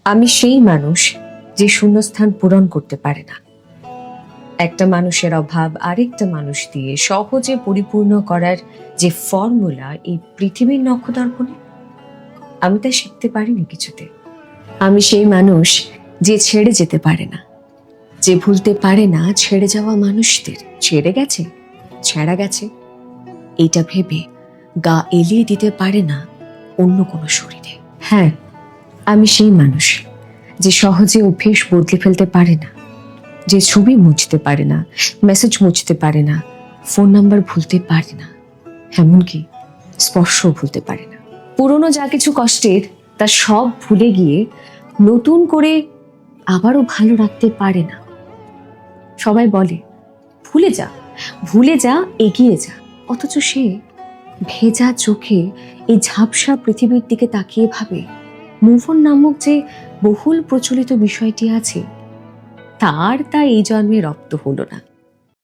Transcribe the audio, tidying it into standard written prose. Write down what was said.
আমি সেই মানুষ যে শূন্যস্থান পূরণ করতে পারে না। একটা মানুষের অভাব আরেকটা মানুষ দিয়ে সহজে পরিপূর্ণ করার যে ফর্মুলা এই পৃথিবীর নখদর্পণে, আমি তা শিখতে পারিনি কিছুতে। আমি সেই মানুষ যে ছেড়ে যেতে পারে না, যে ভুলতে পারে না ছেড়ে যাওয়া মানুষদের। ছেড়ে গেছে, ছেঁড়া গেছে, এইটা ভেবে গা এলিয়ে দিতে পারে না অন্য কোনো শরীরে। হ্যাঁ, আমি সেই মানুষ যে সহজে অভ্যেস বদলে ফেলতে পারে না, যে ছবি মুছতে পারে না, মেসেজ মুছতে পারে না, ফোন নাম্বার ভুলতে পারে না, এমনকি স্পর্শও ভুলতে পারে না। পুরনো যা কিছু কষ্টের তা সব ভুলে গিয়ে নতুন করে আবারও ভালো রাখতে পারে না। সবাই বলে ভুলে যা, ভুলে যা, এগিয়ে যা, অথচ সে ভেজা চোখে এই ঝাপসা পৃথিবীর দিকে তাকিয়ে ভাবে মুভ অন নামক যে বহুল প্রচলিত বিষয়টি আছে, তার তা এই জন্মে রপ্ত হলো না।